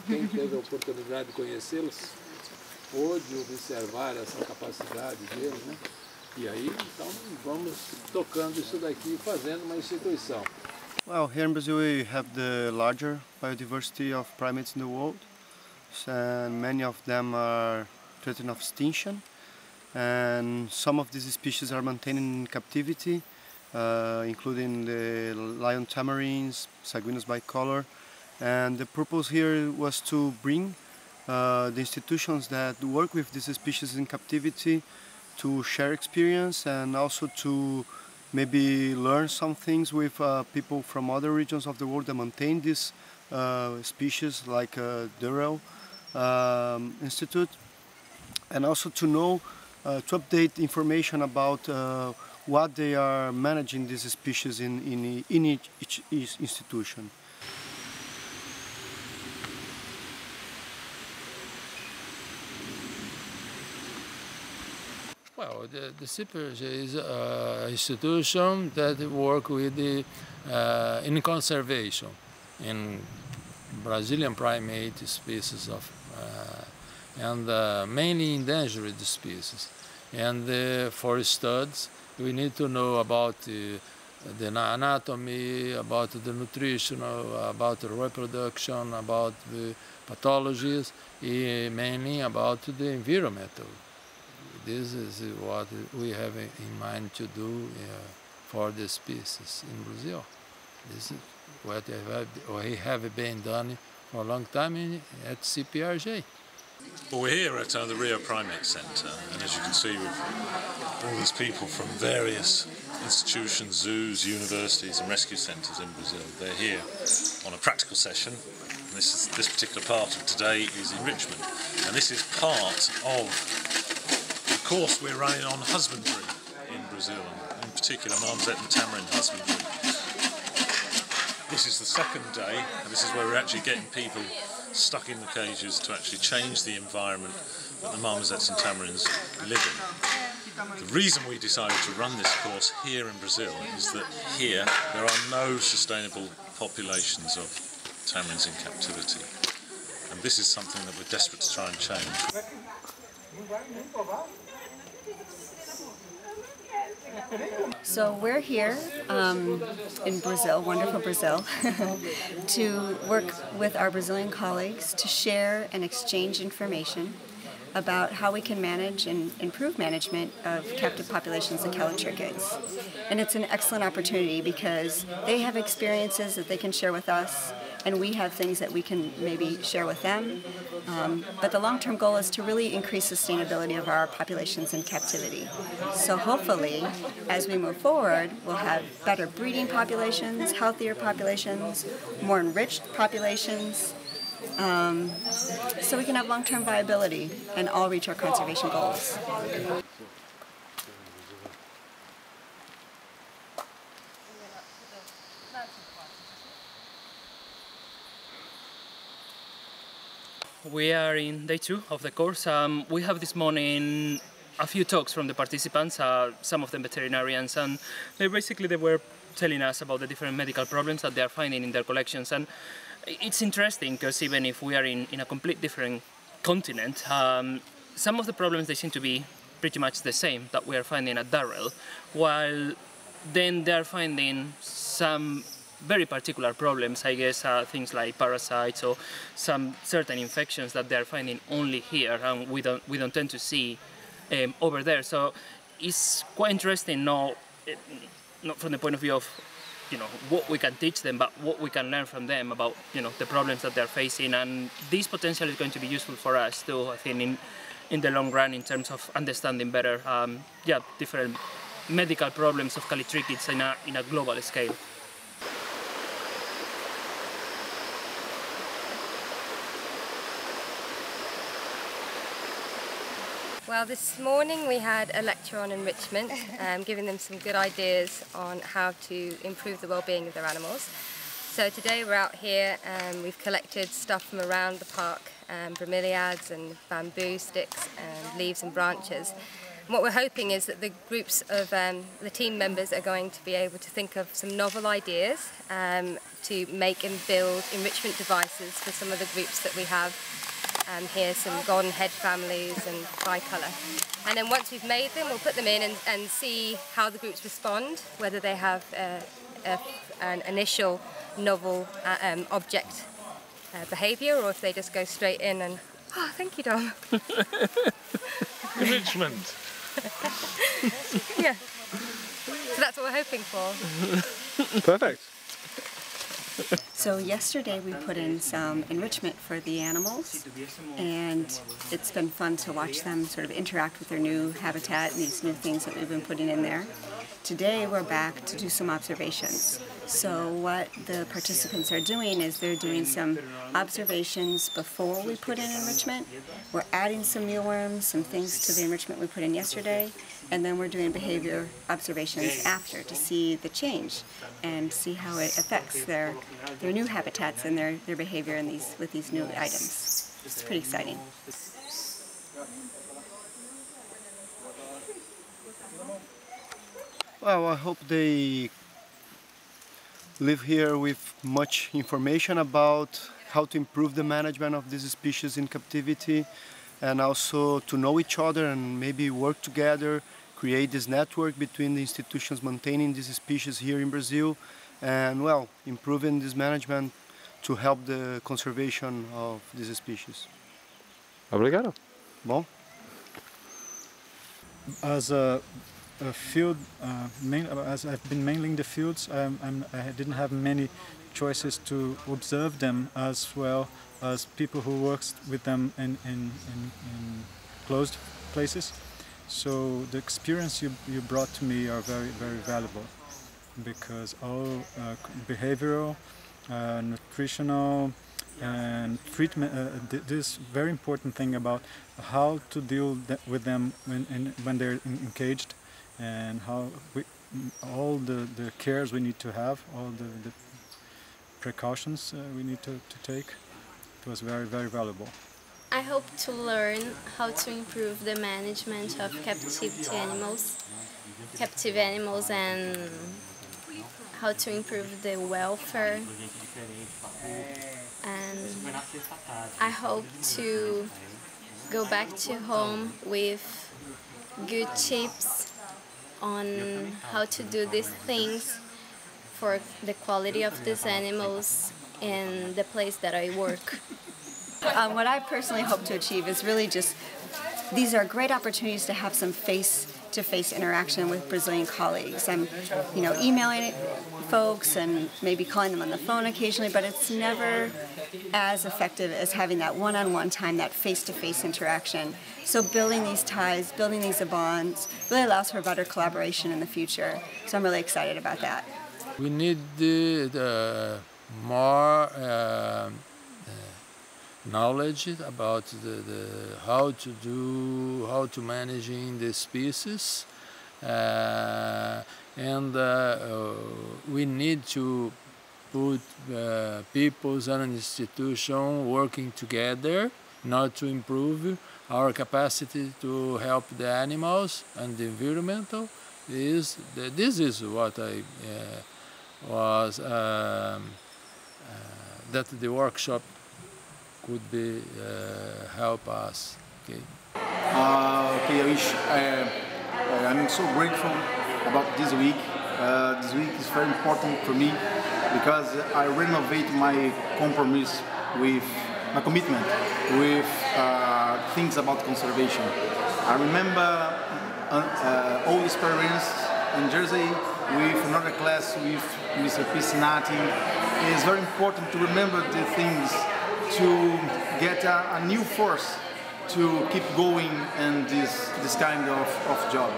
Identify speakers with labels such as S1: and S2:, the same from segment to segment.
S1: Quem teve a oportunidade de conhecê-los pôde observar essa capacidade deles, né? E aí, então, vamos tocando isso daqui e fazendo uma instituição.
S2: Well, here in Brazil we have the larger biodiversity of primates in the world, and many of them are threatened of extinction, and some of these species are maintained in captivity, including the lion tamarins, sanguineous bicolor. And the purpose here was to bring the institutions that work with these species in captivity to share experience and also to maybe learn some things with people from other regions of the world that maintain these species, like Durrell Institute, and also to know, to update information about what they are managing these species in each institution.
S1: Well, the CPRG is an institution that works with the, in conservation in Brazilian primate species of, and mainly endangered species. And for studies, we need to know about the anatomy, about the nutritional, about the reproduction, about the pathologies, mainly about the environmental. This is what we have in mind to do for the species in Brazil. This is what we have been done for a long time at CPRG.
S3: Well, we're here at the Rio Primate Centre, and as you can see, with all these people from various institutions, zoos, universities and rescue centres in Brazil. They're here on a practical session. This particular part of today is enrichment, and this is part of course we're running on husbandry in Brazil, in particular marmoset and tamarin husbandry. This is the second day, and this is where we're actually getting people stuck in the cages to actually change the environment that the marmosets and tamarins live in. The reason we decided to run this course here in Brazil is that here there are no sustainable populations of tamarins in captivity, and this is something that we're desperate to try and change.
S4: So we're here in Brazil, wonderful Brazil, to work with our Brazilian colleagues to share and exchange information about how we can manage and improve management of captive populations of callitrichids. And it's an excellent opportunity because they have experiences that they can share with us, and we have things that we can maybe share with them. But the long-term goal is to really increase sustainability of our populations in captivity. So hopefully, as we move forward, we'll have better breeding populations, healthier populations, more enriched populations, so we can have long-term viability and all reach our conservation goals.
S5: We are in day 2 of the course. We have this morning a few talks from the participants, some of them veterinarians, and they were telling us about the different medical problems that they are finding in their collections. And it's interesting because even if we are in a complete different continent, some of the problems they seem to be pretty much the same that we are finding at Durrell, while then they are finding some very particular problems, I guess, things like parasites or some certain infections that they are finding only here and we don't tend to see over there. So it's quite interesting, not from the point of view of what we can teach them, but what we can learn from them about the problems that they're facing, and this potential is going to be useful for us too, I think, in the long run, in terms of understanding better different medical problems of callitrichids in a global scale.
S6: Well, this morning we had a lecture on enrichment, giving them some good ideas on how to improve the well-being of their animals. So today we're out here and we've collected stuff from around the park, bromeliads and bamboo sticks and leaves and branches. And what we're hoping is that the groups of the team members are going to be able to think of some novel ideas to make and build enrichment devices for some of the groups that we have. Here, some golden head families and tricolour. And then once we've made them, we'll put them in and see how the groups respond, whether they have an initial novel object behaviour, or if they just go straight in and, oh, thank you, Dom.
S3: Enrichment.
S6: Yeah. So that's what we're hoping for.
S3: Perfect.
S4: So yesterday we put in some enrichment for the animals, and it's been fun to watch them sort of interact with their new habitat and these new things that we've been putting in there. Today we're back to do some observations. So what the participants are doing is they're doing some observations before we put in enrichment. We're adding some mealworms, some things to the enrichment we put in yesterday, and then we're doing behavior observations after to see the change and see how it affects their new habitats and their behavior in with these new items. It's pretty exciting.
S2: Well, I hope they live here with much information about how to improve the management of these species in captivity, and also to know each other and maybe work together, create this network between the institutions maintaining these species here in Brazil, and, well, improving this management to help the conservation of these species.
S3: Obrigado.
S2: Bom?
S7: As a field, as I've been mainly in the fields, I didn't have many choices to observe them as well as people who works with them in closed places. So the experience you brought to me are very, very valuable, because all behavioral, nutritional, and treatment, this very important thing about how to deal with them when they're engaged, and how all the cares we need to have, all the precautions we need to take. It was very, very valuable.
S8: I hope to learn how to improve the management of captive animals, and how to improve the welfare. And I hope to go back to home with good tips on how to do these things for the quality of these animals in the place that I work.
S4: What I personally hope to achieve is really just these are great opportunities to have some face-to-face interaction with Brazilian colleagues. I'm, emailing folks and maybe calling them on the phone occasionally, but it's never as effective as having that one-on-one time, that face-to-face interaction. So building these ties, building these bonds, really allows for better collaboration in the future. So I'm really excited about that.
S1: We need more knowledge about how to managing the species, and we need to put peoples and institutions working together in order to improve our capacity to help the animals and the environmental. This is what I was that the workshop could be help us. Okay.
S9: I'm so grateful about this week. This week is very important for me because I renovate my compromise with my commitment with things about conservation. I remember old experience in Jersey with another class with Mr. Piscinati. It is very important to remember the things, to get a new force to keep going in this kind of job.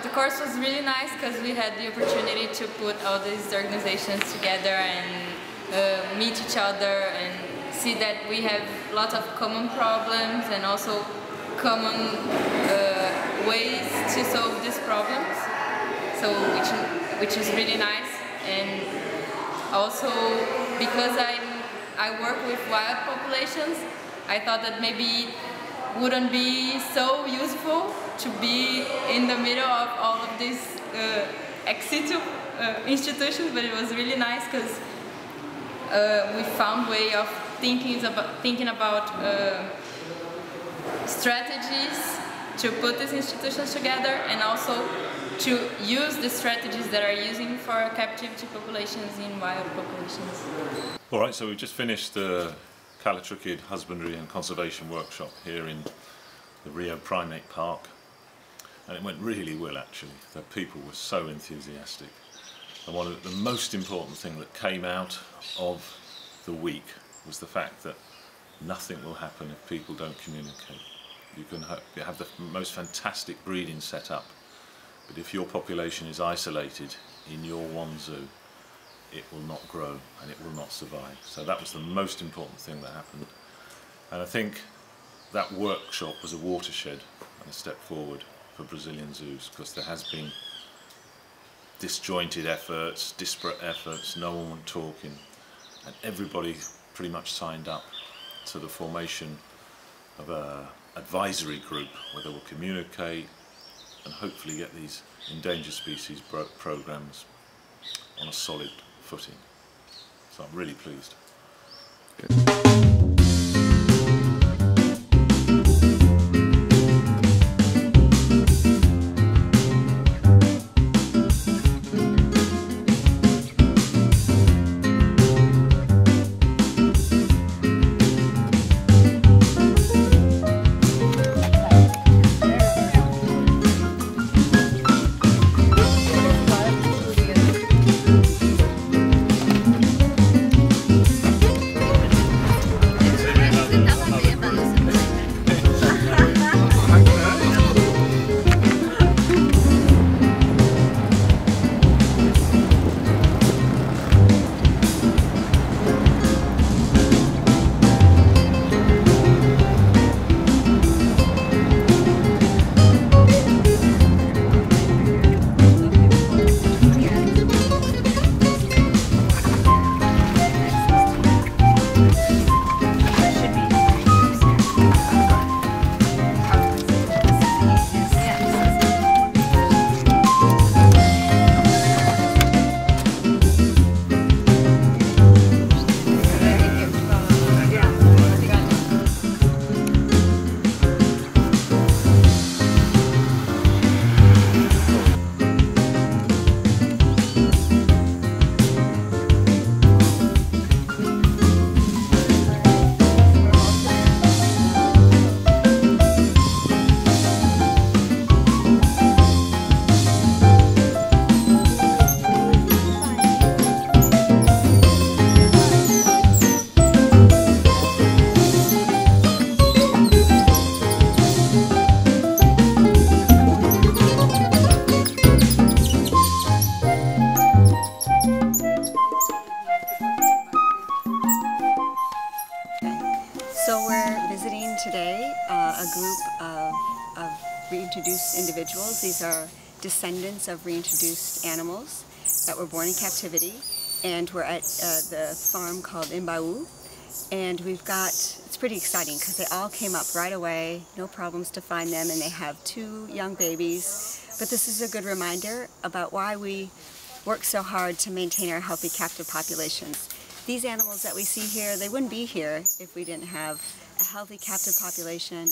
S10: The course was really nice because we had the opportunity to put all these organizations together and meet each other and see that we have lots of common problems and also common ways to solve these problems. So which is really nice. And also because I work with wild populations, I thought that maybe it wouldn't be so useful to be in the middle of all of these ex situ institutions, but it was really nice because we found a way of thinking about strategies to put these institutions together and also to use the strategies that are using for captivity populations in wild populations.
S3: All right, so we've just finished the Callitrichid Husbandry and Conservation Workshop here in the Rio Primate Park, and it went really well actually. The people were so enthusiastic, and one of the most important thing that came out of the week was the fact that nothing will happen if people don't communicate. You can have the most fantastic breeding set up, but if your population is isolated in your one zoo, it will not grow and it will not survive. So that was the most important thing that happened. And I think that workshop was a watershed and a step forward for Brazilian zoos, because there has been disjointed efforts, disparate efforts, no one talking, and everybody pretty much signed up to the formation of an advisory group where they will communicate and hopefully get these endangered species programs on a solid footing. So I'm really pleased. Good.
S4: reintroduced individuals. These are descendants of reintroduced animals that were born in captivity, and we're at the farm called Imbau. And we've got, it's pretty exciting because they all came up right away, no problems to find them, and they have 2 young babies. But this is a good reminder about why we work so hard to maintain our healthy captive populations. These animals that we see here, they wouldn't be here if we didn't have a healthy captive population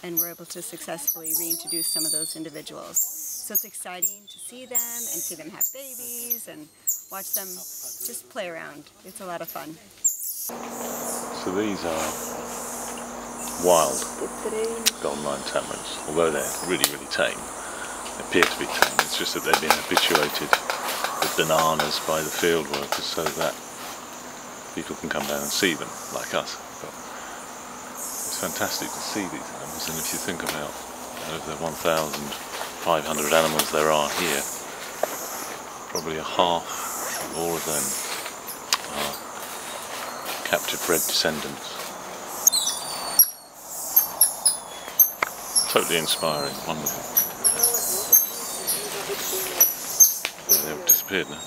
S4: and we're able to successfully reintroduce some of those individuals. So it's exciting to see them and see them have babies and watch them just play around. It's a lot of fun.
S3: So these are wild golden line tamarins, although they're really, really tame. They appear to be tame, it's just that they've been habituated with bananas by the field workers so that people can come down and see them, like us. But it's fantastic to see these animals, and if you think about out of the 1,500 animals there are here, probably a half of all of them are captive bred descendants. Totally inspiring, wonderful. They've disappeared now.